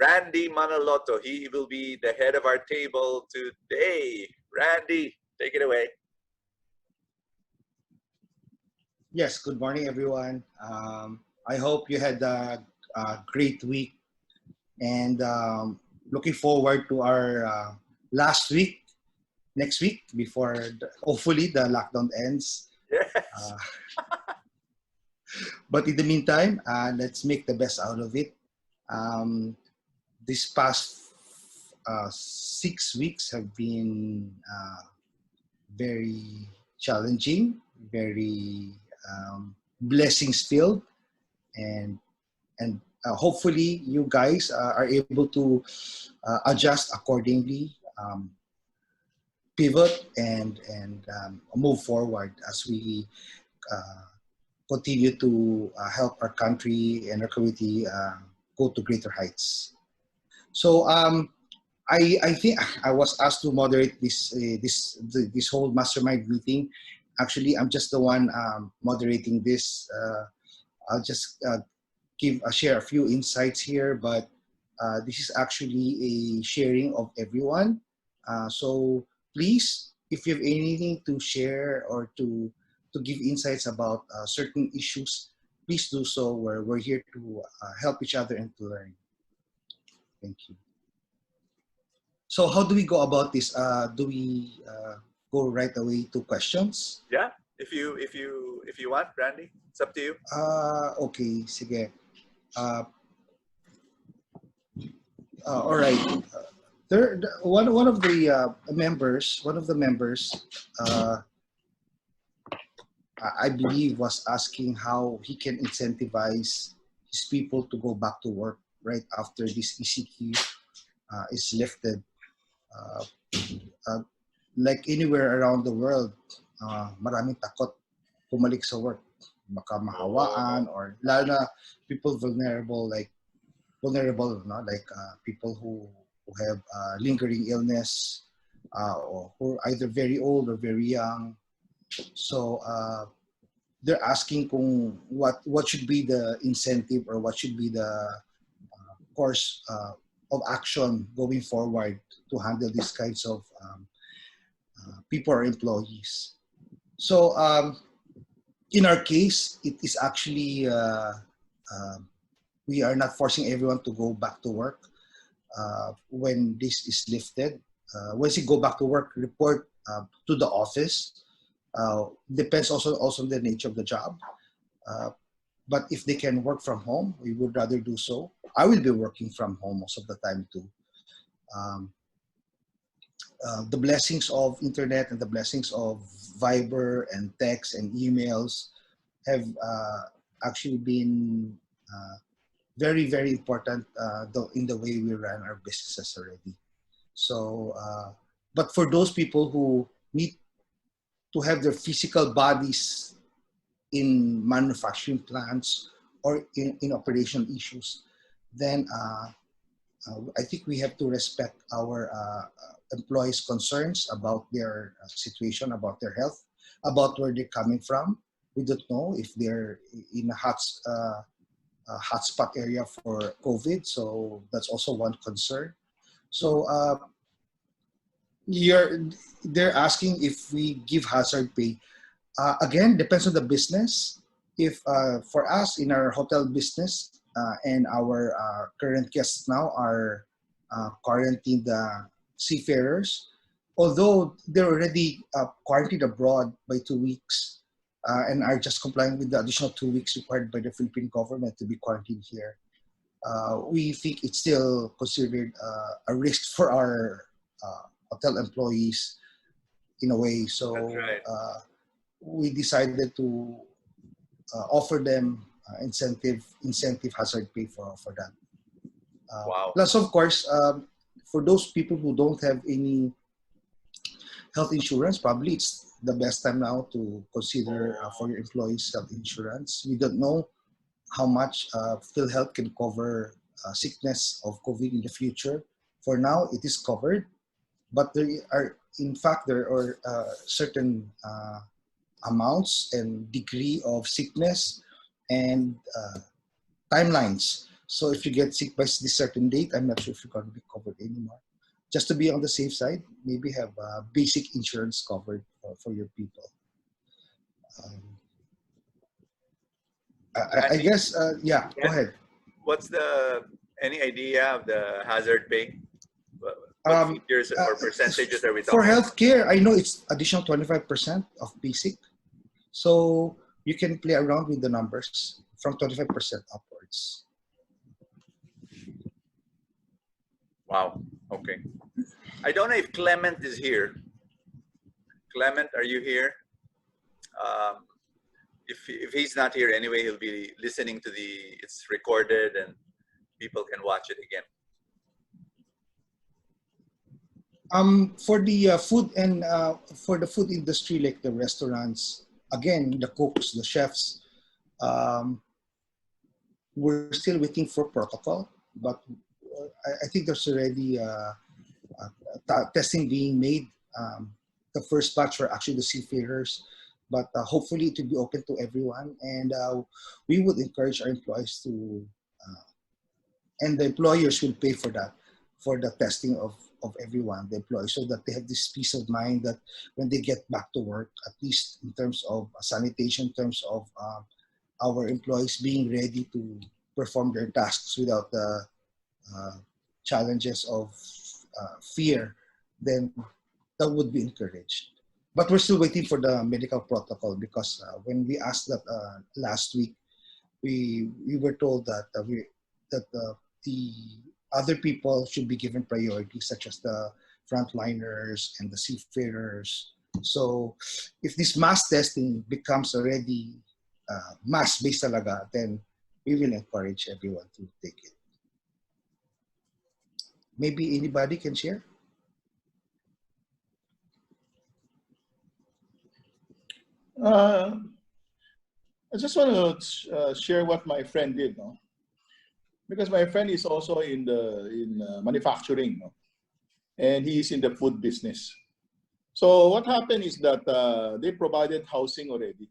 Randy Manaloto. He will be the head of our table today. Randy, take it away. Yes, good morning, everyone. I hope you had a great week and looking forward to our last week, next week, before hopefully the lockdown ends. Yes. Uh, but in the meantime, let's make the best out of it. Um, this past 6 weeks have been very challenging, very blessings filled, and hopefully you guys are able to adjust accordingly, pivot and move forward as we uh, continue to help our country and our community go to greater heights. So I think I was asked to moderate this whole mastermind meeting. Actually, I'm just the one moderating this. I'll just share a few insights here, but this is actually a sharing of everyone. So please, if you have anything to share or to give insights about certain issues, please do so. We're here to help each other and to learn. Thank you. So how do we go about this? Do we go right away to questions? Yeah. If you want, Randy, it's up to you. Okay, sige. All right. One of the members, uh, I believe, was asking how he can incentivize his people to go back to work right after this ECQ is lifted. Uh, uh, like anywhere around the world, maraming takot pumalik sa work. Baka mahawaan or lalo na people vulnerable, no? Like people who have lingering illness or who are either very old or very young. So they're asking kung what should be the incentive or what should be the course of action going forward to handle these kinds of people or employees. So in our case, it is actually we are not forcing everyone to go back to work when this is lifted. Once you go back to work, report to the office. Depends also on the nature of the job. But if they can work from home, we would rather do so. I will be working from home most of the time too. Um, the blessings of internet and the blessings of Viber and text and emails have actually been very, very important in the way we run our businesses already. So, but for those people who need to have their physical bodies in manufacturing plants or in operational issues, then I think we have to respect our employees' concerns about their situation, about their health, about where they're coming from. We don't know if they're in a hotspot area for COVID, so that's also one concern. So they're asking if we give hazard pay. Again, depends on the business. If for us in our hotel business and our current guests now are quarantined seafarers, although they're already quarantined abroad by 2 weeks and are just complying with the additional 2 weeks required by the Philippine government to be quarantined here, we think it's still considered a risk for our hotel employees in a way. So That's right. we decided to offer them incentive hazard pay for that. Wow. Plus, of course, for those people who don't have any health insurance, probably it's the best time now to consider for your employees health insurance. We don't know how much PhilHealth can cover sickness of COVID in the future. For now, it is covered, but there are certain amounts and degree of sickness and timelines So if you get sick by this certain date, I'm not sure if you're going to be covered anymore. Just to be on the safe side, maybe have basic insurance covered for your people. Um, I Randy, guess, yeah, go Ken, ahead. what's the any idea of the hazard pay? What Um, figures or percentages are we for talking about? healthcare, I know it's additional 25% of basic. So you can play around with the numbers from 25% upwards. Wow. Okay. I don't know if Clement is here. Clement, are you here? Um, if he's not here anyway, he'll be listening to it's recorded and people can watch it again. For the food and for the food industry, like the restaurants, again, the cooks, the chefs, um, we're still waiting for protocol, but I think there's already testing being made. The first batch were actually the seafarers, but hopefully it will be open to everyone. And we would encourage our employees to, and the employers will pay for that, for the testing of everyone, the employees, so that they have this peace of mind that when they get back to work, at least in terms of sanitation, in terms of our employees being ready to perform their tasks without the uh, challenges of fear, then that would be encouraged. But we're still waiting for the medical protocol because when we asked that last week, we were told that the other people should be given priority, such as the frontliners and the seafarers. So if this mass testing becomes already mass-based talaga, then we will encourage everyone to take it. Maybe anybody can share? Uh, I just want to share what my friend did, no? Because my friend is also in manufacturing, no? And he is in the food business. So what happened is that they provided housing already,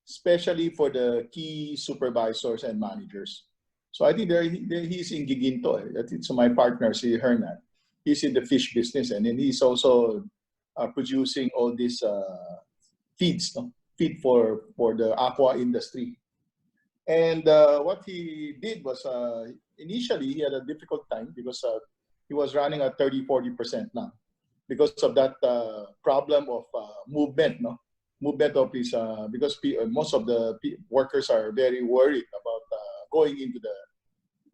especially for the key supervisors and managers. So I think he's in Giginto. It's my partner, si Hernan. He's in the fish business, and then he's also producing all these feeds, no? Feed for the aqua industry. And what he did was initially he had a difficult time because he was running at 30-40% now because of that problem of movement, no? Movement of his because most of the workers are very worried about going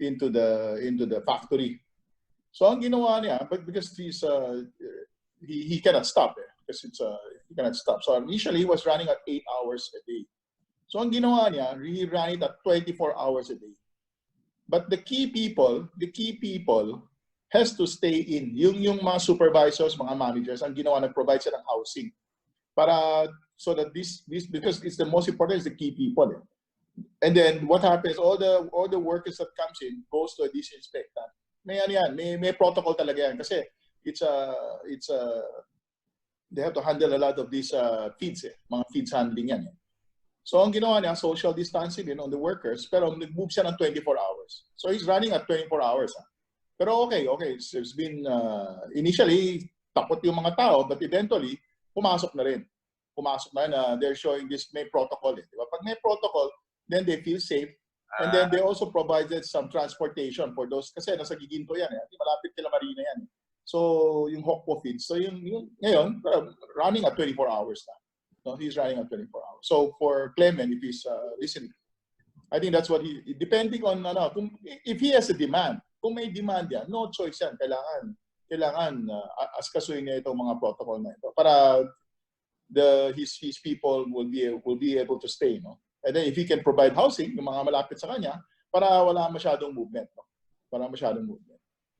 into the factory. So ang ginawa niya, but because he cannot stop because he cannot stop. So initially he was running at 8 hours a day. So ang ginawa niya, he ran it at 24 hours a day. But the key people has to stay in. Yung mga supervisors, mga managers, ang ginawa, nag-provide sila ng housing. Para, so that this because it's the most important is the key people. And then what happens, all the workers that comes in goes to a disinfectant. May ano yan, may protocol talaga yan. Kasi they have to handle a lot of these feeds, mga feeds handling yan. So ang ginawa niya, social distancing on the workers, pero nag-move siya ng 24 hours. So he's running at 24 hours. Pero okay. There's been, initially, takot yung mga tao, but eventually, pumasok na rin. They're showing this, may protocol. Diba? Pag may protocol, then they feel safe. And then they also provided some transportation for those, kasi nasa Giginto yan. Malapit kila Marina yan. So yung Hokpo feeds. So yung ngayon, running at 24 hours na. No, he's running at 24 hours. So for Clement, if he's listening, I think that's what depending on, if he has a demand, kung may demand yan, no choice yan. Kailangan askasuhin niya itong mga protocol na ito para his people will be able to stay, no? And then if he can provide housing, yung mga malapit sa kanya, para wala masyadong movement, no?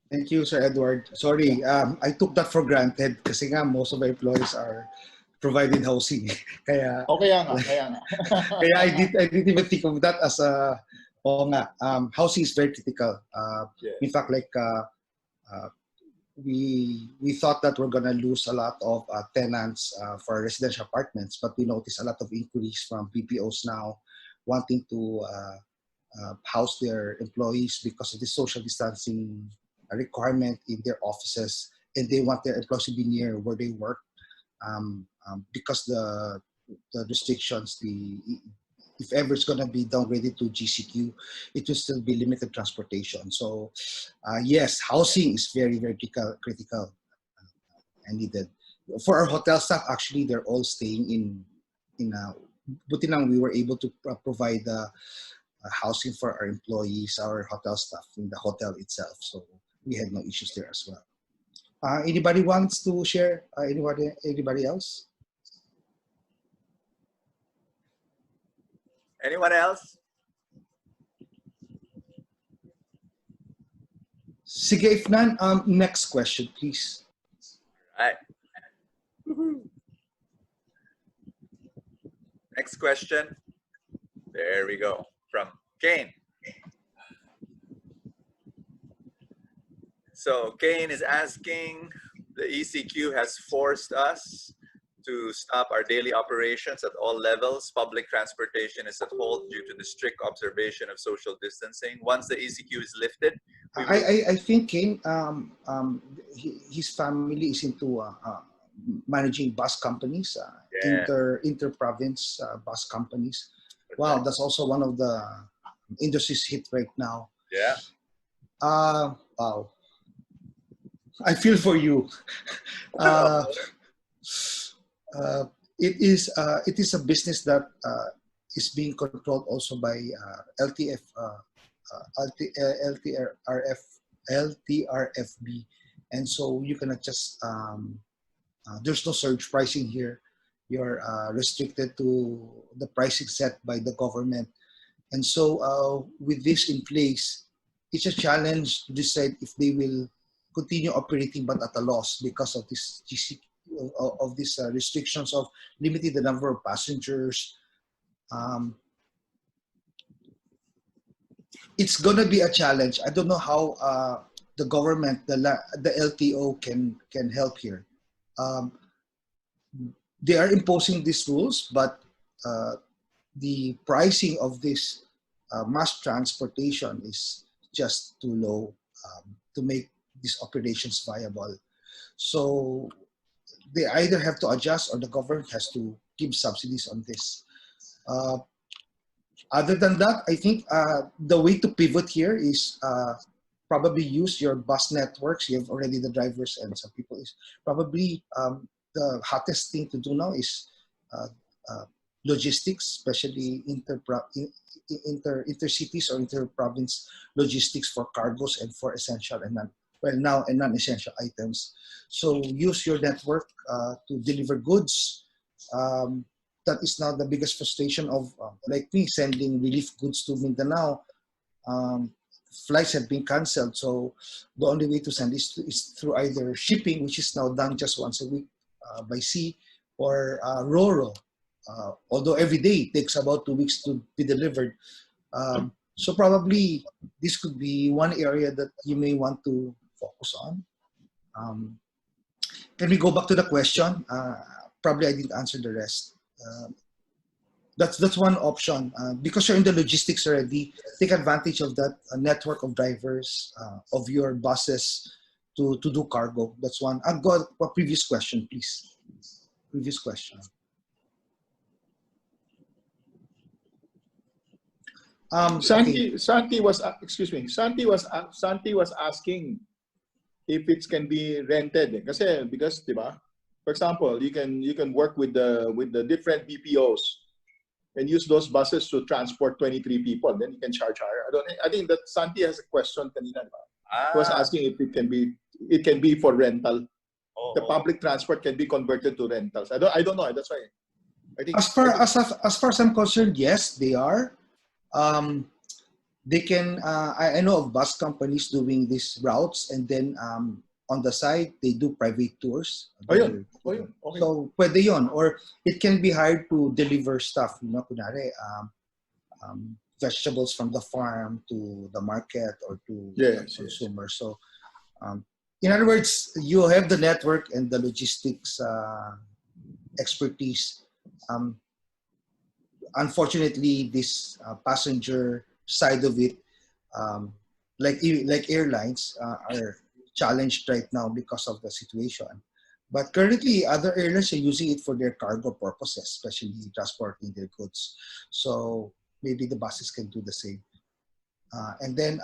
Thank you, Sir Edward. Sorry, I took that for granted kasi nga most of my employees are providing housing. Kaya kaya I didn't even think of that as a housing is very critical. In fact, like we thought that we're gonna lose a lot of tenants for residential apartments, but we noticed a lot of inquiries from BPOs now wanting to house their employees because of the social distancing requirement in their offices, and they want their employees to be near where they work, because the restrictions, if ever it's going to be downgraded to GCQ, it will still be limited transportation. So yes, housing is very, very critical and needed. For our hotel staff, actually, they're all staying in buti lang we were able to provide housing for our employees, our hotel staff in the hotel itself. So we had no issues there as well. Anybody wants to share? Anybody else? Anyone else? Sige, if none, next question, please. All right. Next question. There we go. From Kane. So Kane is asking, the ECQ has forced us to stop our daily operations at all levels. Public transportation is at hold due to the strict observation of social distancing. Once the ECQ is lifted, I think Kane, his family is into managing bus companies, inter-province bus companies. Wow, that's also one of the industries hit right now. Yeah. Wow. I feel for you. It is a business that is being controlled also by LTF, LTRFB, and so you cannot just there's no surge pricing here. You're restricted to the pricing set by the government, and so with this in place, it's a challenge to decide if they will continue operating but at a loss because of this of these restrictions of limiting the number of passengers. It's gonna be a challenge. I don't know how the government, the LTO can help here. They are imposing these rules, but the pricing of this mass transportation is just too low to make these operations viable. So they either have to adjust or the government has to give subsidies on this. Other than that, I think the way to pivot here is probably use your bus networks. You have already the drivers and some people. Is probably the hottest thing to do now is logistics, especially intercities or inter-province logistics for cargos and for essential and non-essential items. So use your network to deliver goods. That is now the biggest frustration of like me sending relief goods to Mindanao. Flights have been canceled, so the only way to send is through either shipping, which is now done just once a week by sea, or RoRo. Although every day it takes about 2 weeks to be delivered. So probably this could be one area that you may want to focus on. Can we go back to the question? Probably I didn't answer the rest. That's one option. Because you're in the logistics already, take advantage of that network of drivers, of your buses to do cargo. That's one. I've got a previous question, please. Previous question. Santi was asking if it can be rented. Because diba? For example, you can work with the different BPOs and use those buses to transport 23 people. Then you can charge higher. I think that Santi has a question kanina, diba? He was asking if it can be for rental. The public transport can be converted to rentals. I don't know. That's why I think as far as I'm concerned, yes, they are. They can. I know of bus companies doing these routes, and then on the side they do private tours. Okay. So pwede yun. Or it can be hired to deliver stuff. Kunwari, vegetables from the farm to the market or to the consumer. Yes. So in other words, you have the network and the logistics expertise. Unfortunately, this passenger side of it, um, like airlines are challenged right now because of the situation. But currently, other airlines are using it for their cargo purposes, especially transporting their goods. So maybe the buses can do the same. And then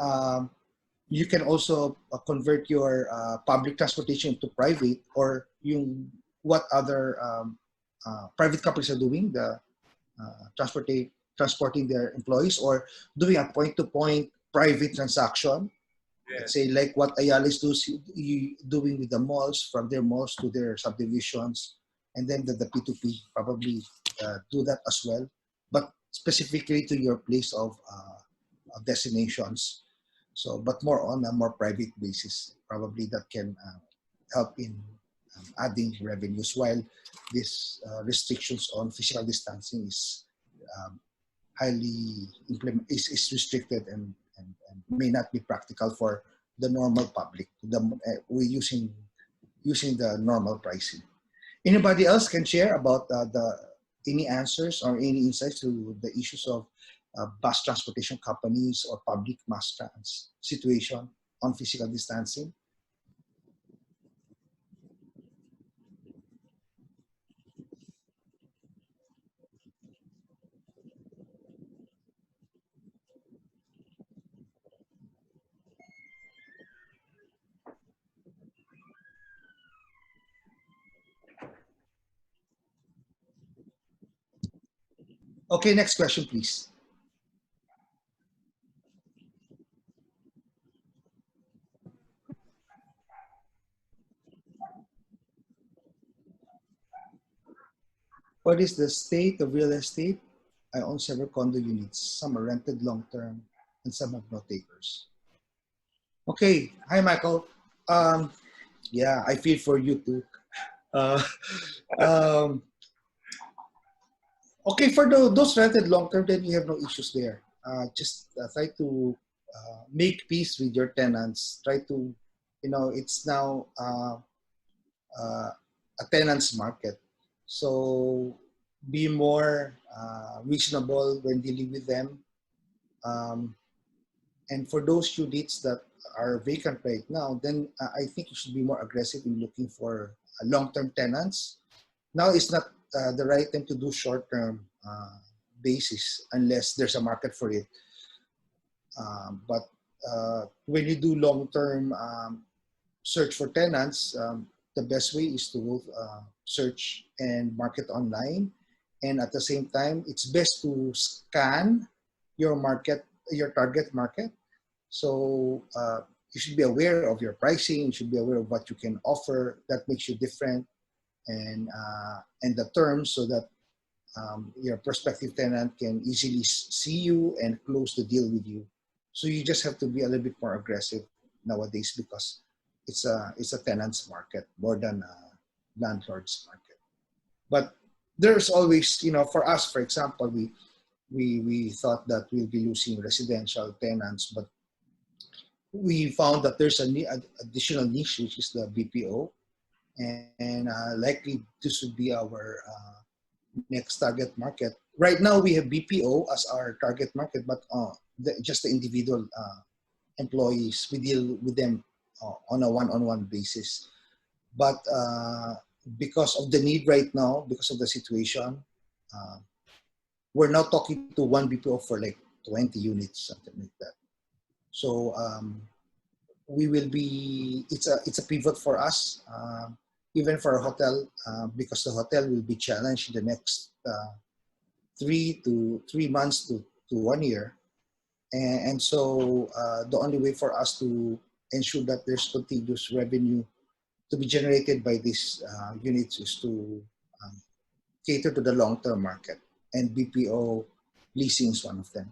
you can also convert your public transportation to private, or what other private companies are doing, the transporting their employees, or doing a point-to-point private transaction. Yeah. Let's say like what Ayala is doing with the malls, from their malls to their subdivisions, and then the P2P probably do that as well, but specifically to your place of destinations. So, but more on a more private basis, probably that can help in adding revenues, while these restrictions on physical distancing is um, highly is restricted, and may not be practical for the normal public. We're using the normal pricing. Anybody else can share about the any answers or any insights to the issues of bus transportation companies or public mass trans situation on physical distancing? Okay, next question, please. What is the state of real estate? I own several condo units. Some are rented long term and some have no takers. Okay, hi Michael. Um, yeah, I feel for you too. Uh, um, okay, for those rented long term, then you have no issues there. Just try to make peace with your tenants. Try to, it's now uh, a tenant's market. So be more reasonable when dealing with them. Um, and for those units that are vacant right now, then I think you should be more aggressive in looking for long-term tenants. Now is not the right time to do short-term basis unless there's a market for it. But when you do long-term search for tenants, the best way is to search and market online. And at the same time, it's best to scan your market, your target market. So you should be aware of your pricing. You should be aware of what you can offer that makes you different, and the terms, so that your prospective tenant can easily see you and close the deal with you. So you just have to be a little bit more aggressive nowadays, because it's a tenant's market more than a landlord's market. But there's always, for us, for example, we thought that we'll be losing residential tenants, but we found that there's an additional niche, which is the BPO, and likely this would be our next target market. Right now, we have BPO as our target market, but just the individual employees, we deal with them on a one-on-one basis. But because of the need right now, because of the situation, uh, we're now talking to one BPO for like 20 units, something like that. So we will be, it's a pivot for us, even for a hotel, because the hotel will be challenged in the next 3 months to 1 year. And so the only way for us to ensure that there's continuous revenue to be generated by these units is to cater to the long-term market, and BPO leasing is one of them.